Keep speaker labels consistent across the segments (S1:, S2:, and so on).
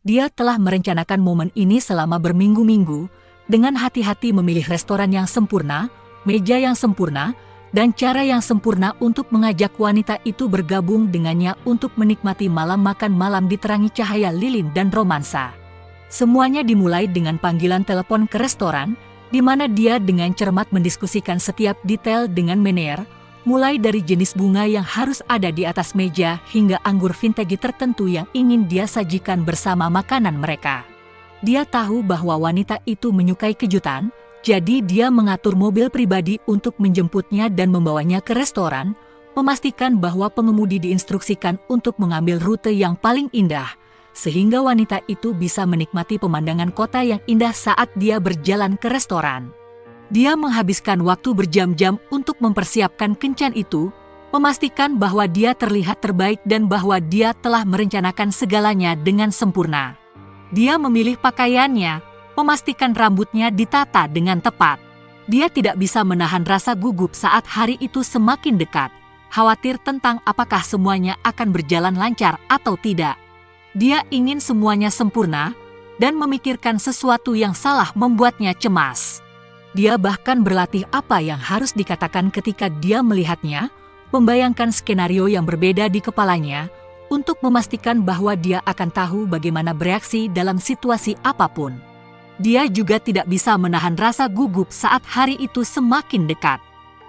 S1: Dia telah merencanakan momen ini selama berminggu-minggu, dengan hati-hati memilih restoran yang sempurna, meja yang sempurna, dan cara yang sempurna untuk mengajak wanita itu bergabung dengannya untuk menikmati malam makan malam diterangi cahaya lilin dan romansa. Semuanya dimulai dengan panggilan telepon ke restoran, di mana dia dengan cermat mendiskusikan setiap detail dengan manajer, mulai dari jenis bunga yang harus ada di atas meja hingga anggur vintage tertentu yang ingin dia sajikan bersama makanan mereka. Dia tahu bahwa wanita itu menyukai kejutan, jadi dia mengatur mobil pribadi untuk menjemputnya dan membawanya ke restoran, memastikan bahwa pengemudi diinstruksikan untuk mengambil rute yang paling indah, sehingga wanita itu bisa menikmati pemandangan kota yang indah saat dia berjalan ke restoran. Dia menghabiskan waktu berjam-jam untuk mempersiapkan kencan itu, memastikan bahwa dia terlihat terbaik dan bahwa dia telah merencanakan segalanya dengan sempurna. Dia memilih pakaiannya, memastikan rambutnya ditata dengan tepat. Dia tidak bisa menahan rasa gugup saat hari itu semakin dekat, khawatir tentang apakah semuanya akan berjalan lancar atau tidak. Dia ingin semuanya sempurna, dan memikirkan sesuatu yang salah membuatnya cemas. Dia bahkan berlatih apa yang harus dikatakan ketika dia melihatnya, membayangkan skenario yang berbeda di kepalanya, untuk memastikan bahwa dia akan tahu bagaimana bereaksi dalam situasi apapun. Dia juga tidak bisa menahan rasa gugup saat hari itu semakin dekat.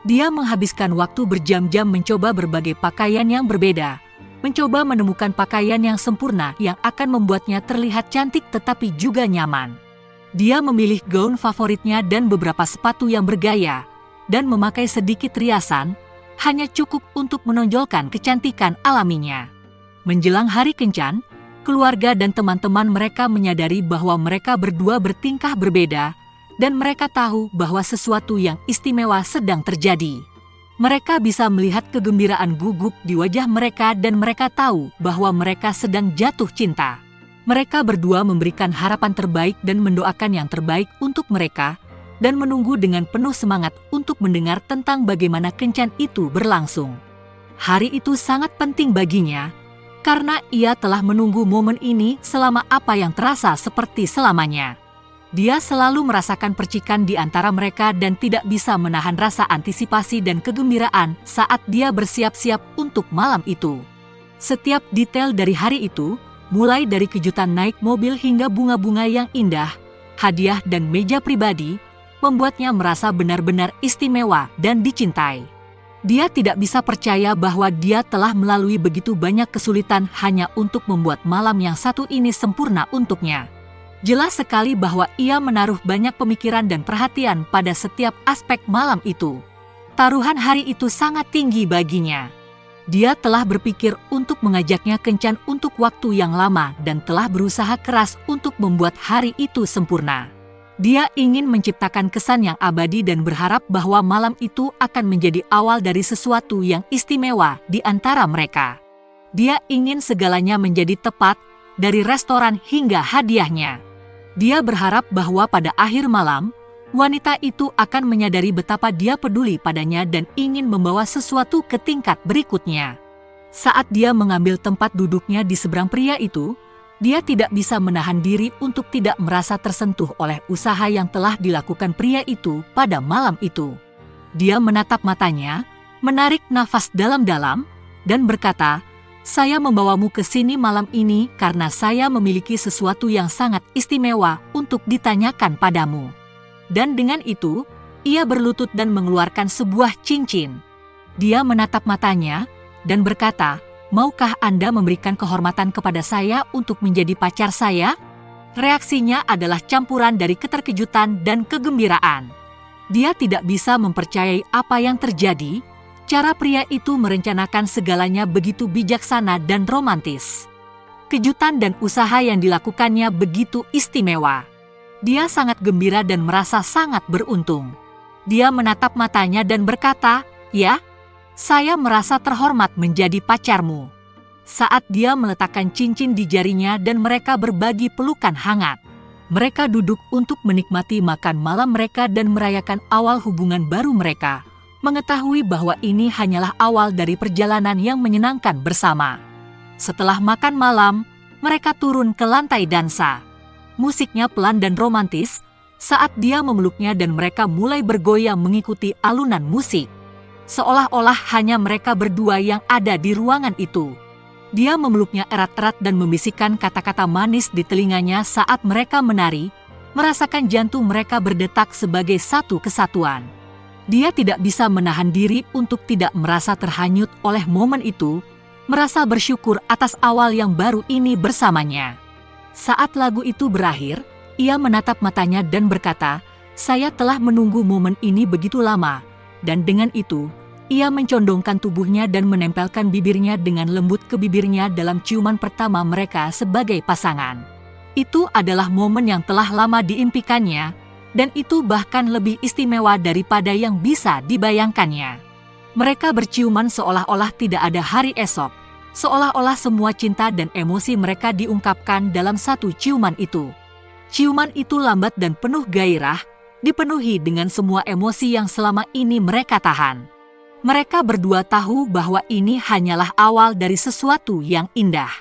S1: Dia menghabiskan waktu berjam-jam mencoba berbagai pakaian yang berbeda, mencoba menemukan pakaian yang sempurna yang akan membuatnya terlihat cantik tetapi juga nyaman. Dia memilih gaun favoritnya dan beberapa sepatu yang bergaya, dan memakai sedikit riasan, hanya cukup untuk menonjolkan kecantikan alaminya. Menjelang hari kencan, keluarga dan teman-teman mereka menyadari bahwa mereka berdua bertingkah berbeda, dan mereka tahu bahwa sesuatu yang istimewa sedang terjadi. Mereka bisa melihat kegembiraan gugup di wajah mereka dan mereka tahu bahwa mereka sedang jatuh cinta. Mereka berdua memberikan harapan terbaik dan mendoakan yang terbaik untuk mereka, dan menunggu dengan penuh semangat untuk mendengar tentang bagaimana kencan itu berlangsung. Hari itu sangat penting baginya, karena ia telah menunggu momen ini selama apa yang terasa seperti selamanya. Dia selalu merasakan percikan di antara mereka dan tidak bisa menahan rasa antisipasi dan kegembiraan saat dia bersiap-siap untuk malam itu. Setiap detail dari hari itu, mulai dari kejutan naik mobil hingga bunga-bunga yang indah, hadiah dan meja pribadi, membuatnya merasa benar-benar istimewa dan dicintai. Dia tidak bisa percaya bahwa dia telah melalui begitu banyak kesulitan hanya untuk membuat malam yang satu ini sempurna untuknya. Jelas sekali bahwa ia menaruh banyak pemikiran dan perhatian pada setiap aspek malam itu. Taruhan hari itu sangat tinggi baginya. Dia telah berpikir untuk mengajaknya kencan untuk waktu yang lama dan telah berusaha keras untuk membuat hari itu sempurna. Dia ingin menciptakan kesan yang abadi dan berharap bahwa malam itu akan menjadi awal dari sesuatu yang istimewa di antara mereka. Dia ingin segalanya menjadi tepat, dari restoran hingga hadiahnya. Dia berharap bahwa pada akhir malam, wanita itu akan menyadari betapa dia peduli padanya dan ingin membawa sesuatu ke tingkat berikutnya. Saat dia mengambil tempat duduknya di seberang pria itu, dia tidak bisa menahan diri untuk tidak merasa tersentuh oleh usaha yang telah dilakukan pria itu pada malam itu. Dia menatap matanya, menarik nafas dalam-dalam, dan berkata, "Saya membawamu ke sini malam ini karena saya memiliki sesuatu yang sangat istimewa untuk ditanyakan padamu." Dan dengan itu, ia berlutut dan mengeluarkan sebuah cincin. Dia menatap matanya dan berkata, "Maukah Anda memberikan kehormatan kepada saya untuk menjadi pacar saya?" Reaksinya adalah campuran dari keterkejutan dan kegembiraan. Dia tidak bisa mempercayai apa yang terjadi. Cara pria itu merencanakan segalanya begitu bijaksana dan romantis. Kejutan dan usaha yang dilakukannya begitu istimewa. Dia sangat gembira dan merasa sangat beruntung. Dia menatap matanya dan berkata, "Ya, saya merasa terhormat menjadi pacarmu." Saat dia meletakkan cincin di jarinya dan mereka berbagi pelukan hangat. Mereka duduk untuk menikmati makan malam mereka dan merayakan awal hubungan baru mereka, mengetahui bahwa ini hanyalah awal dari perjalanan yang menyenangkan bersama. Setelah makan malam, Mereka turun ke lantai dansa. Musiknya pelan dan romantis saat dia memeluknya dan mereka mulai bergoyang mengikuti alunan musik. Seolah-olah hanya mereka berdua yang ada di ruangan itu. Dia memeluknya erat-erat dan membisikkan kata-kata manis di telinganya saat mereka menari, merasakan jantung mereka berdetak sebagai satu kesatuan. Dia tidak bisa menahan diri untuk tidak merasa terhanyut oleh momen itu, merasa bersyukur atas awal yang baru ini bersamanya. Saat lagu itu berakhir, ia menatap matanya dan berkata, "Saya telah menunggu momen ini begitu lama." Dan dengan itu, ia mencondongkan tubuhnya dan menempelkan bibirnya dengan lembut ke bibirnya dalam ciuman pertama mereka sebagai pasangan. Itu adalah momen yang telah lama diimpikannya, dan itu bahkan lebih istimewa daripada yang bisa dibayangkannya. Mereka berciuman seolah-olah tidak ada hari esok, seolah-olah semua cinta dan emosi mereka diungkapkan dalam satu ciuman itu. Ciuman itu lambat dan penuh gairah, dipenuhi dengan semua emosi yang selama ini mereka tahan. Mereka berdua tahu bahwa ini hanyalah awal dari sesuatu yang indah.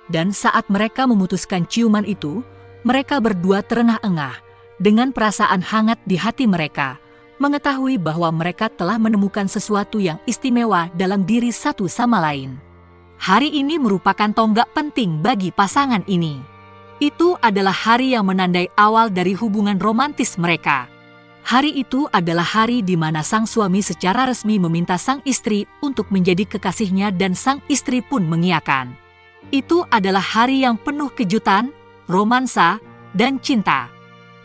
S1: Dan saat mereka memutuskan ciuman itu, mereka berdua terengah-engah dengan perasaan hangat di hati mereka, mengetahui bahwa mereka telah menemukan sesuatu yang istimewa dalam diri satu sama lain. Hari ini merupakan tonggak penting bagi pasangan ini. Itu adalah hari yang menandai awal dari hubungan romantis mereka. Hari itu adalah hari di mana sang suami secara resmi meminta sang istri untuk menjadi kekasihnya dan sang istri pun mengiyakan. Itu adalah hari yang penuh kejutan, romansa, dan cinta.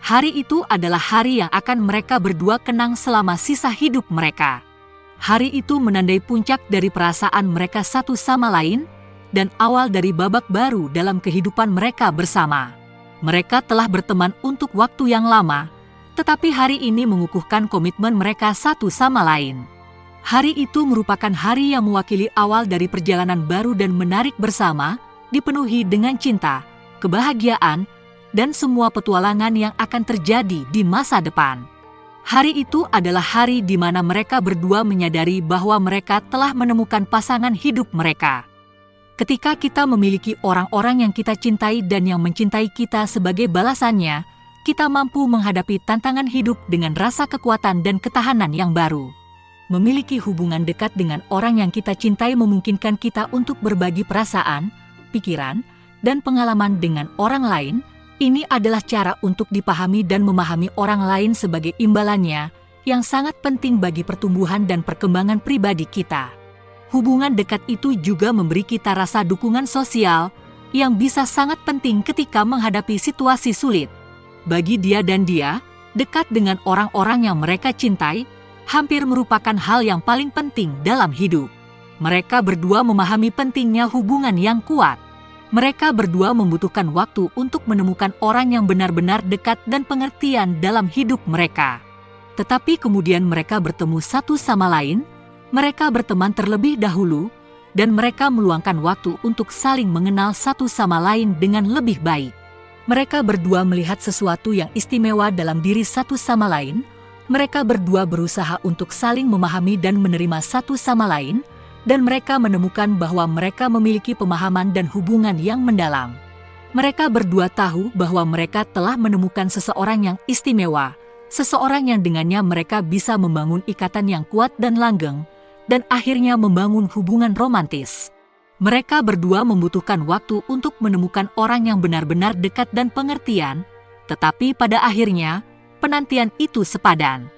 S1: Hari itu adalah hari yang akan mereka berdua kenang selama sisa hidup mereka. Hari itu menandai puncak dari perasaan mereka satu sama lain dan awal dari babak baru dalam kehidupan mereka bersama. Mereka telah berteman untuk waktu yang lama, tetapi hari ini mengukuhkan komitmen mereka satu sama lain. Hari itu merupakan hari yang mewakili awal dari perjalanan baru dan menarik bersama, dipenuhi dengan cinta, kebahagiaan, dan semua petualangan yang akan terjadi di masa depan. Hari itu adalah hari di mana mereka berdua menyadari bahwa mereka telah menemukan pasangan hidup mereka. Ketika kita memiliki orang-orang yang kita cintai dan yang mencintai kita sebagai balasannya, kita mampu menghadapi tantangan hidup dengan rasa kekuatan dan ketahanan yang baru. Memiliki hubungan dekat dengan orang yang kita cintai memungkinkan kita untuk berbagi perasaan, pikiran, dan pengalaman dengan orang lain. Ini adalah cara untuk dipahami dan memahami orang lain sebagai imbalannya, yang sangat penting bagi pertumbuhan dan perkembangan pribadi kita. Hubungan dekat itu juga memberi kita rasa dukungan sosial, yang bisa sangat penting ketika menghadapi situasi sulit. Bagi dia dan dia, dekat dengan orang-orang yang mereka cintai, hampir merupakan hal yang paling penting dalam hidup. Mereka berdua memahami pentingnya hubungan yang kuat. Mereka berdua membutuhkan waktu untuk menemukan orang yang benar-benar dekat dan pengertian dalam hidup mereka. Tetapi kemudian mereka bertemu satu sama lain, mereka berteman terlebih dahulu, dan mereka meluangkan waktu untuk saling mengenal satu sama lain dengan lebih baik. Mereka berdua melihat sesuatu yang istimewa dalam diri satu sama lain. Mereka berdua berusaha untuk saling memahami dan menerima satu sama lain, dan mereka menemukan bahwa mereka memiliki pemahaman dan hubungan yang mendalam. Mereka berdua tahu bahwa mereka telah menemukan seseorang yang istimewa, seseorang yang dengannya mereka bisa membangun ikatan yang kuat dan langgeng, dan akhirnya membangun hubungan romantis. Mereka berdua membutuhkan waktu untuk menemukan orang yang benar-benar dekat dan pengertian, tetapi pada akhirnya, penantian itu sepadan.